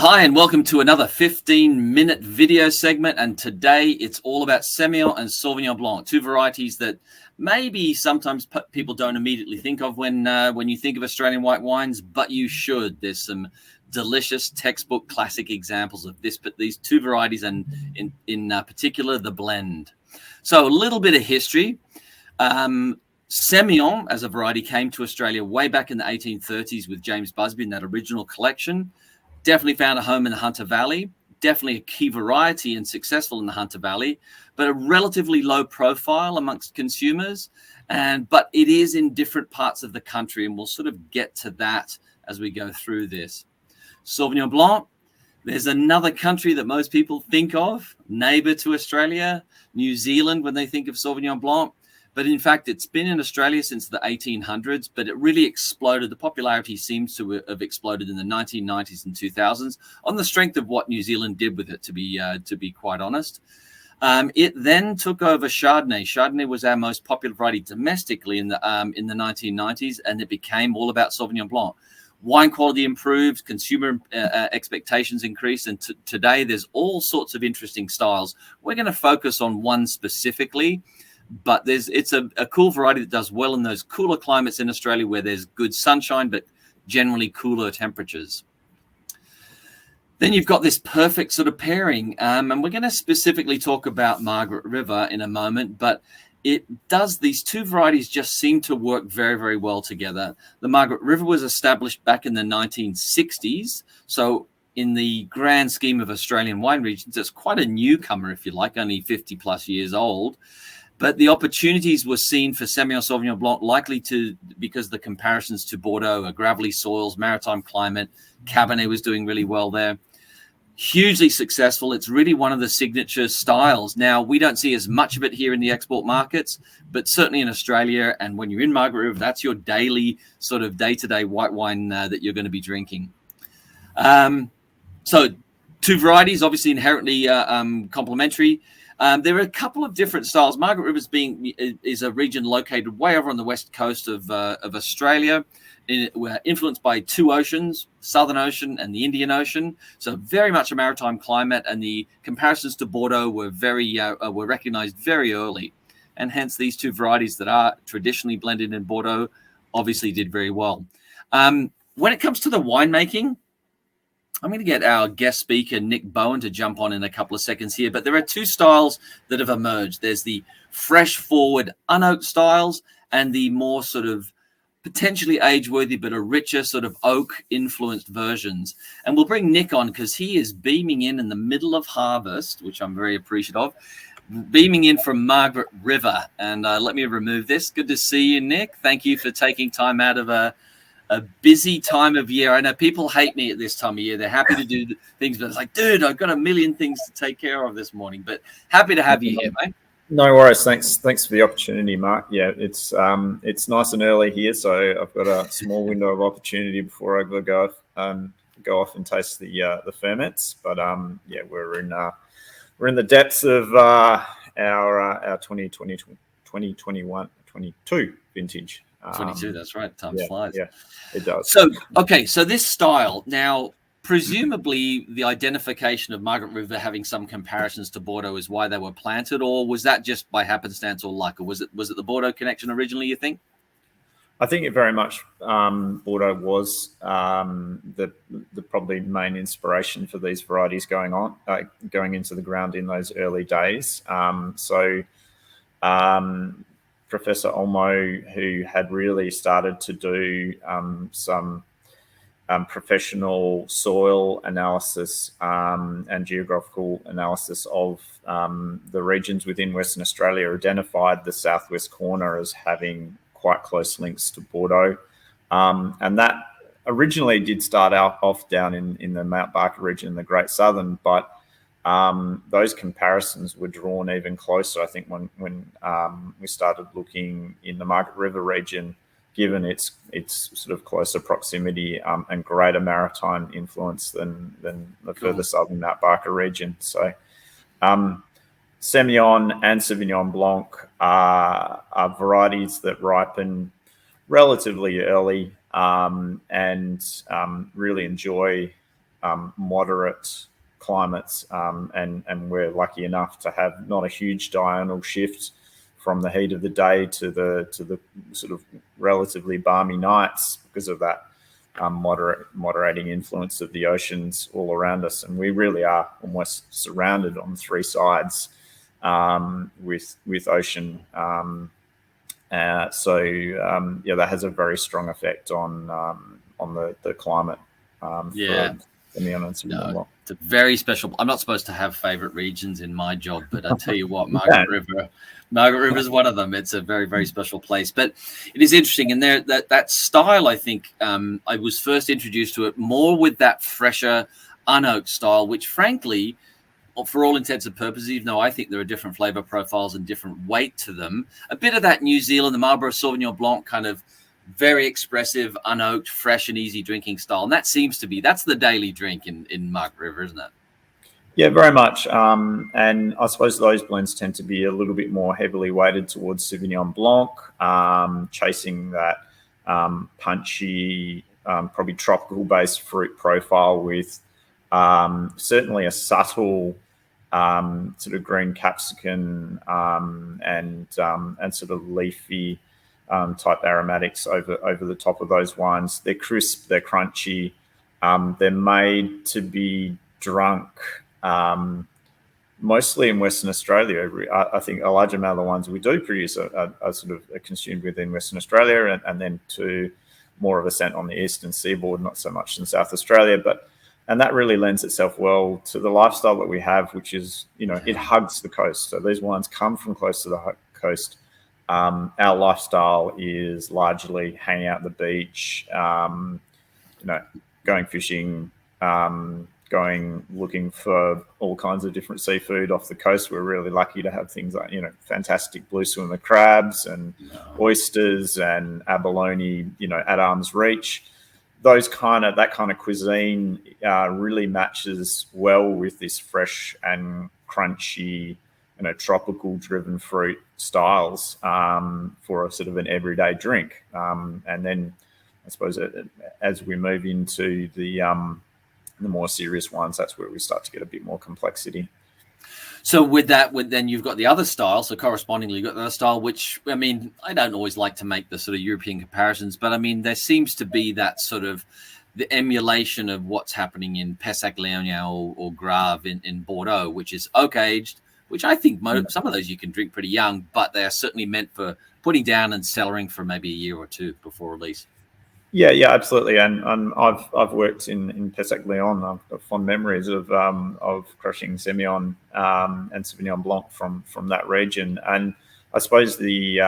Hi, and welcome to another 15-minute video segment. And today it's all about Semillon and Sauvignon Blanc, two varieties that maybe sometimes people don't immediately think of when you think of Australian white wines, but you should. There's some delicious textbook classic examples of this, but these two varieties, and in particular, the blend. So a little bit of history. Semillon as a variety came to Australia way back in the 1830s with James Busby in that original collection. Definitely found a home in the Hunter Valley, definitely a key variety and successful in the Hunter Valley, but a relatively low profile amongst consumers. But it is in different parts of the country, and we'll sort of get to that as we go through this. Sauvignon Blanc, there's another country that most people think of, neighbor to Australia, New Zealand, when they think of Sauvignon Blanc. But in fact, it's been in Australia since the 1800s, but it really exploded. The popularity seems to have exploded in the 1990s and 2000s on the strength of what New Zealand did with it, to be quite honest. It then took over Chardonnay. Chardonnay was our most popular variety domestically in the 1990s, and it became all about Sauvignon Blanc. Wine quality improved, consumer expectations increased, and today there's all sorts of interesting styles. We're going to focus on one specifically, but it's a cool variety that does well in those cooler climates in Australia where there's good sunshine, but generally cooler temperatures. Then you've got this perfect sort of pairing, and we're going to specifically talk about Margaret River in a moment, but these two varieties just seem to work very, very well together. The Margaret River was established back in the 1960s, so in the grand scheme of Australian wine regions, it's quite a newcomer, if you like, only 50 plus years old. But the opportunities were seen for Semillon Sauvignon Blanc because the comparisons to Bordeaux, gravelly soils, maritime climate, Cabernet was doing really well there. Hugely successful. It's really one of the signature styles. Now, we don't see as much of it here in the export markets, but certainly in Australia. And when you're in Margaret River, that's your daily sort of day-to-day white wine that you're going to be drinking. So two varieties, obviously inherently complementary. There are a couple of different styles. Margaret River is a region located way over on the west coast of Australia. We're influenced by two oceans, Southern Ocean and the Indian Ocean. So very much a maritime climate, and the comparisons to Bordeaux were recognized very early. And hence these two varieties that are traditionally blended in Bordeaux obviously did very well. When it comes to the winemaking, I'm going to get our guest speaker, Nick Bowen, to jump on in a couple of seconds here. But there are two styles that have emerged. There's the fresh forward unoaked styles and the more sort of potentially age-worthy but a richer sort of oak-influenced versions. And we'll bring Nick on because he is beaming in the middle of harvest, which I'm very appreciative of, beaming in from Margaret River. And let me remove this. Good to see you, Nick. Thank you for taking time out of a busy time of year. I know people hate me at this time of year. They're happy to do things, but it's like, dude, I've got a million things to take care of this morning. But happy to have you here, mate. No worries. Thanks for the opportunity, Mark. Yeah, it's nice and early here, so I've got a small window of opportunity before I go off and taste the ferments. But yeah, we're in the depths of our 2021, 22 vintage. 22, that's right. Time flies. Yeah, it does. So this style now, presumably the identification of Margaret River having some comparisons to Bordeaux is why they were planted, or was that just by happenstance or luck, or was it the Bordeaux connection originally, you think? I think it very much Bordeaux was the probably main inspiration for these varieties going into the ground in those early days. Professor Olmo, who had really started to do some professional soil analysis and geographical analysis of the regions within Western Australia, identified the southwest corner as having quite close links to Bordeaux. And that originally did start off down in the Mount Barker region in the Great Southern, but those comparisons were drawn even closer, I think, when we started looking in the Margaret River region, given its sort of closer proximity and greater maritime influence than the further southern Mount Barker region. So Semillon and Sauvignon Blanc are varieties that ripen relatively early and really enjoy moderate climates, and we're lucky enough to have not a huge diurnal shift from the heat of the day to the sort of relatively balmy nights because of that moderating influence of the oceans all around us. And we really are almost surrounded on three sides with ocean. That has a very strong effect on the climate for Semillon and Sauvignon Blanc. It's a very special. I'm not supposed to have favorite regions in my job, but I tell you what, Margaret River is one of them. It's a very, very special place. But it is interesting, and there that style. I think I was first introduced to it more with that fresher, unoaked style, which, frankly, for all intents and purposes, even though I think there are different flavor profiles and different weight to them, a bit of that New Zealand, the Marlborough Sauvignon Blanc kind of very expressive, unoaked, fresh and easy drinking style. And that seems to be, that's the daily drink in Margaret River, isn't it? Yeah, very much. And I suppose those blends tend to be a little bit more heavily weighted towards Sauvignon Blanc, chasing that punchy, probably tropical-based fruit profile with certainly a subtle sort of green capsicum and sort of leafy type aromatics over the top of those wines. They're crisp, they're crunchy, they're made to be drunk mostly in Western Australia. I think a large amount of the ones we do produce are sort of consumed within Western Australia, and then to more of a scent on the eastern seaboard, not so much in South Australia. And that really lends itself well to the lifestyle that we have, which is, it hugs the coast. So these wines come from close to the coast. Our lifestyle is largely hanging out at the beach, going fishing, going looking for all kinds of different seafood off the coast. We're really lucky to have things like, fantastic blue swimmer crabs and oysters and abalone, at arm's reach. That kind of cuisine really matches well with this fresh and crunchy, tropical driven fruit styles for a sort of an everyday drink. And then I suppose as we move into the more serious ones, that's where we start to get a bit more complexity. So then you've got the other style. So correspondingly, you've got the other style, which, I don't always like to make the sort of European comparisons, but there seems to be that sort of the emulation of what's happening in Pessac Léognan or Grave in Bordeaux, which is oak aged, which I think some of those you can drink pretty young, but they are certainly meant for putting down and cellaring for maybe a year or two before release. Yeah, absolutely. And I've worked in Pessac Léognan. I've got fond memories of crushing Semillon and Sauvignon Blanc from that region. And I suppose they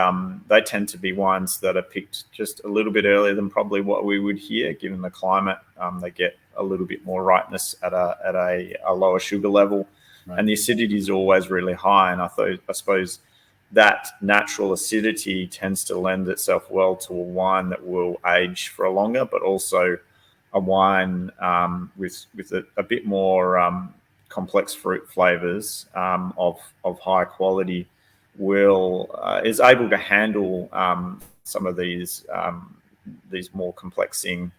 tend to be wines that are picked just a little bit earlier than probably what we would here, given the climate. They get a little bit more ripeness at a lower sugar level, right. And the acidity is always really high. And I suppose that natural acidity tends to lend itself well to a wine that will age for a longer, but also a wine with a bit more complex fruit flavors of high quality is able to handle some of these more complexing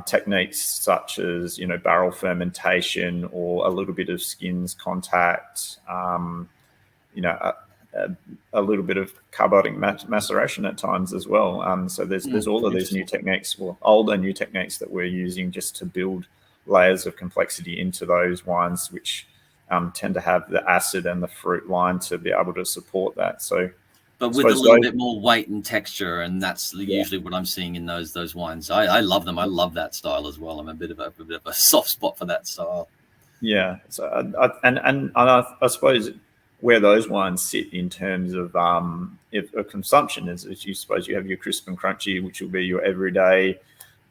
techniques, such as barrel fermentation or a little bit of skins contact, a little bit of carbonic maceration at times as well. So there's all of these new techniques, older new techniques that we're using just to build layers of complexity into those wines, which tend to have the acid and the fruit line to be able to support that. So, but with a little bit more weight and texture, and that's usually what I'm seeing in those wines. I love them. I love that style as well. I'm a bit of a soft spot for that style. Yeah. So I suppose where those wines sit in terms of consumption is you suppose you have your crisp and crunchy, which will be your everyday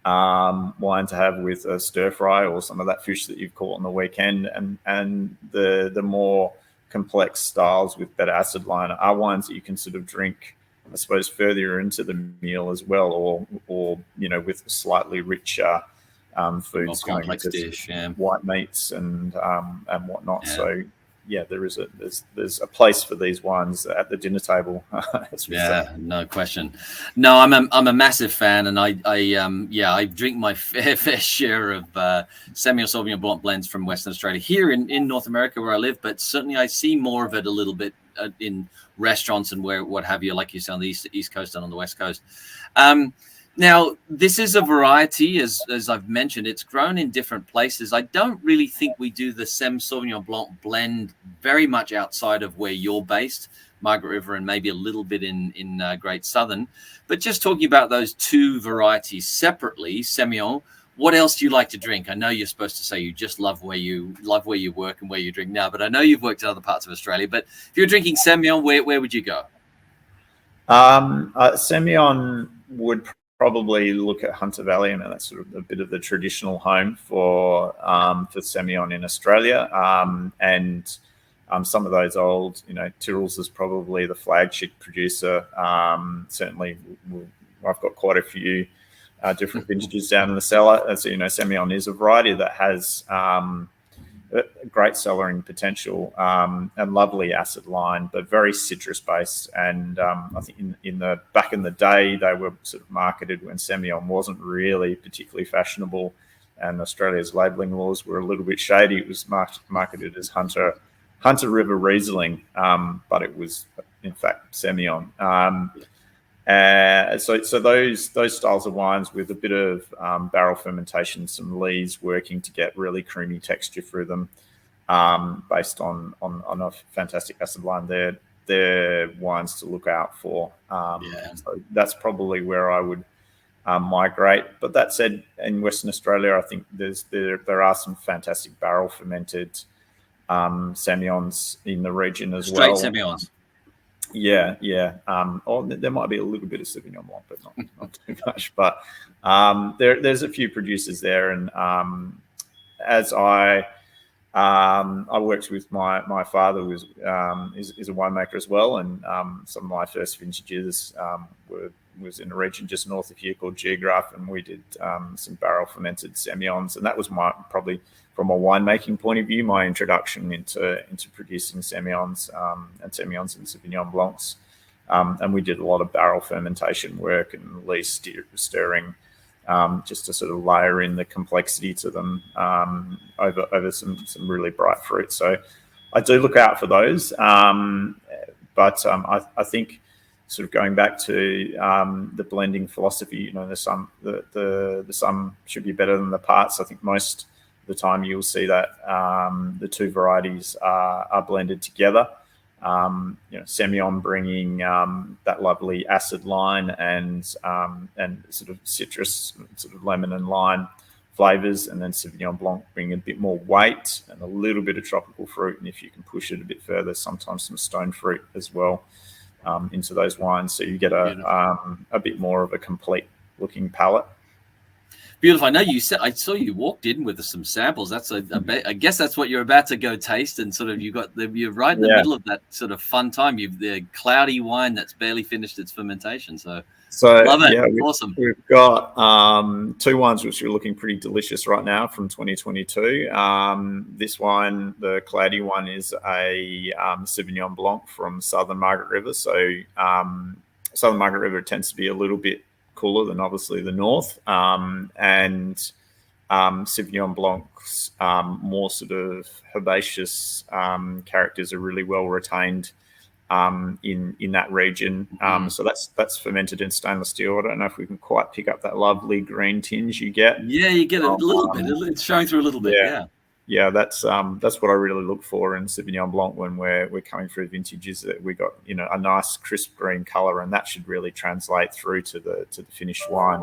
wine to have with a stir fry or some of that fish that you've caught on the weekend, and the more complex styles with better acid line are wines that you can sort of drink, I suppose, further into the meal as well, or with slightly richer foods, more complex dish, white meats and whatnot. Yeah. So yeah, there's a place for these wines at the dinner table. Yeah, no question. No, I'm a massive fan, and I drink my fair share of Semillon and Sauvignon Blanc blends from Western Australia here in North America where I live, but certainly I see more of it a little bit in restaurants and what have you, like you say, on the East Coast and on the West Coast. Now, this is a variety, as I've mentioned, it's grown in different places. I don't really think we do the Sauvignon Blanc blend very much outside of where you're based, Margaret River, and maybe a little bit in Great Southern. But just talking about those two varieties separately, Semillon, what else do you like to drink? I know you're supposed to say you just love where you work and where you drink now, but I know you've worked in other parts of Australia. But if you're drinking Semillon, where would you go? Semillon would probably look at Hunter Valley, and that's sort of a bit of the traditional home for Semillon in Australia. And some of those old, Tyrrell's is probably the flagship producer. Certainly, I've got quite a few different vintages down in the cellar. As you know, Semillon is a variety that has great cellaring potential and lovely acid line, but very citrus based. And I think in the back in the day, they were sort of marketed when Semillon wasn't really particularly fashionable, and Australia's labelling laws were a little bit shady. It was marketed as Hunter River Riesling, but it was in fact Semillon. So those styles of wines with a bit of barrel fermentation, some lees working to get really creamy texture through them, based on a fantastic acid line. They're wines to look out for. So that's probably where I would migrate. But that said, in Western Australia, I think there are some fantastic barrel fermented Semillons in the region as well. Straight Semillons. Yeah. There might be a little bit of Sauvignon Blanc, but not too much. But there's a few producers there, and as I worked with my father, who is a winemaker as well, and some of my first vintages was in a region just north of here called Geograph, and we did some barrel fermented Semillons, and that was probably from a winemaking point of view, my introduction into producing Semillons and Sauvignon Blancs. And we did a lot of barrel fermentation work and lees stirring, just to sort of layer in the complexity to them over some really bright fruit. So I do look out for those. But I think sort of going back to the blending philosophy, the sum should be better than the parts. I think most the time you'll see that the two varieties are blended together. Semillon bringing that lovely acid line and sort of citrus, sort of lemon and lime flavors, and then Sauvignon Blanc bringing a bit more weight and a little bit of tropical fruit, and if you can push it a bit further, sometimes some stone fruit as well into those wines, so you get a bit more of a complete looking palette. Beautiful. I know you said, I saw you walked in with some samples. That's I guess that's what you're about to go taste, and sort of you're right in the middle of that sort of fun time. The cloudy wine that's barely finished its fermentation. So love it. Yeah, awesome. We've got two wines which are looking pretty delicious right now from 2022. This wine, the cloudy one, is a Sauvignon Blanc from Southern Margaret River. So Southern Margaret River tends to be a little bit cooler than obviously the north, and Sauvignon Blanc's more sort of herbaceous characters are really well retained in that region. So that's fermented in stainless steel. I don't know if we can quite pick up that lovely green tinge you get. Yeah, you get a little bit. It's showing through a little bit. Yeah, that's what I really look for in Sauvignon Blanc when we're coming through vintages, that we got a nice crisp green color, and that should really translate through to the finished wine.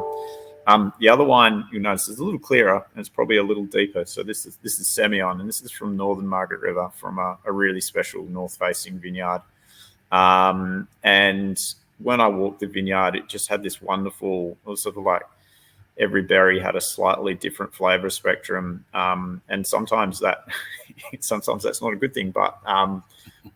The other wine you'll notice is a little clearer, and it's probably a little deeper. So this is Semillon, and this is from Northern Margaret River, from a really special north-facing vineyard. And when I walked the vineyard, it just had this wonderful, sort of like every berry had a slightly different flavor spectrum, and sometimes that's not a good thing, but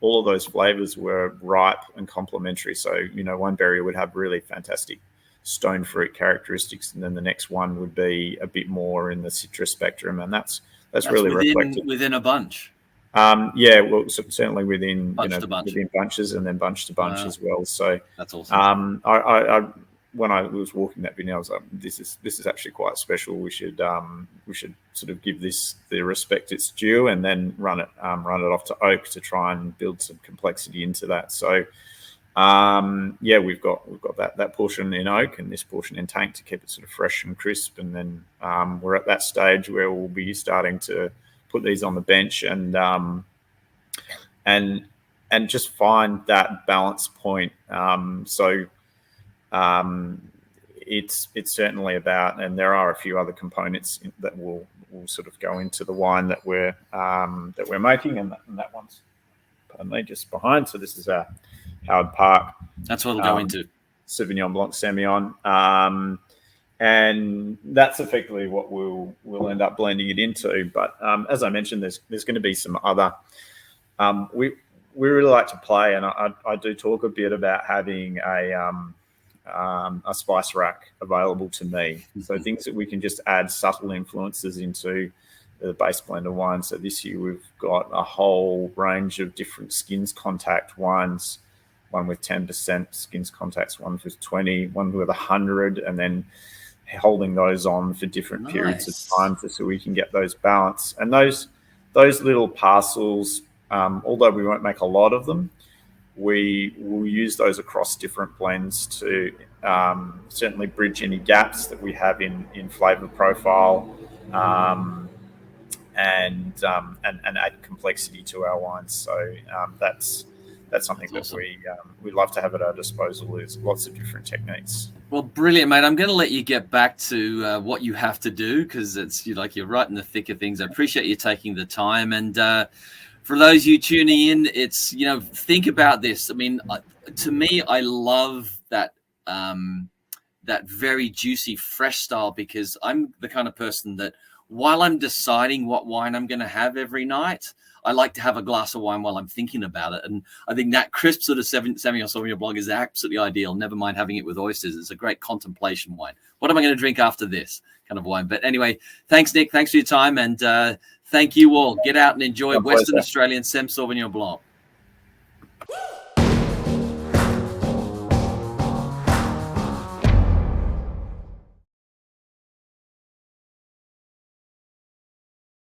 all of those flavors were ripe and complementary. So one berry would have really fantastic stone fruit characteristics, and then the next one would be a bit more in the citrus spectrum, and that's really reflected within a bunch. Yeah, well, certainly within Bunch to bunch. within bunches, and then bunch to bunch as well. So that's awesome. I when I was walking that vineyard, I was like, this is actually quite special. We should sort of give this the respect it's due, and then run it off to oak to try and build some complexity into that. So yeah, we've got that portion in oak and this portion in tank to keep it sort of fresh and crisp, and then we're at that stage where we'll be starting to put these on the bench and just find that balance point. It's certainly about, and there are a few other components that will sort of go into the wine that we're making, and that one's, pardon me, just behind. So this is our Howard Park. That's what it'll go into. Sauvignon Blanc Semillon. And that's effectively what we'll end up blending it into. But as I mentioned, there's going to be some other. We really like to play, and I do talk a bit about having a spice rack available to me. So things that we can just add subtle influences into the base blend of wine. So this year we've got a whole range of different skins contact wines. One with 10% skins contacts, one with 20, one with 100, and then holding those on for different periods of time so we can get those balance. And those little parcels, although we won't make a lot of them, we will use those across different blends to certainly bridge any gaps that we have in flavor profile, and add complexity to our wines. So that's something that awesome. We love to have at our disposal. There's lots of different techniques. Well, brilliant, mate. I'm going to let you get back to what you have to do, because you're right in the thick of things. I appreciate you taking the time. And for those of you tuning in, it's, think about this. I mean, to me, I love that very juicy, fresh style, because I'm the kind of person that while I'm deciding what wine I'm going to have every night, I like to have a glass of wine while I'm thinking about it. And I think that crisp sort of Semillon Sauvignon Blanc is absolutely ideal. Never mind having it with oysters. It's a great contemplation wine. What am I going to drink after this kind of wine? But anyway, thanks, Nick. Thanks for your time. And thank you all. Get out and enjoy Western Australian Sem Sauvignon Blanc.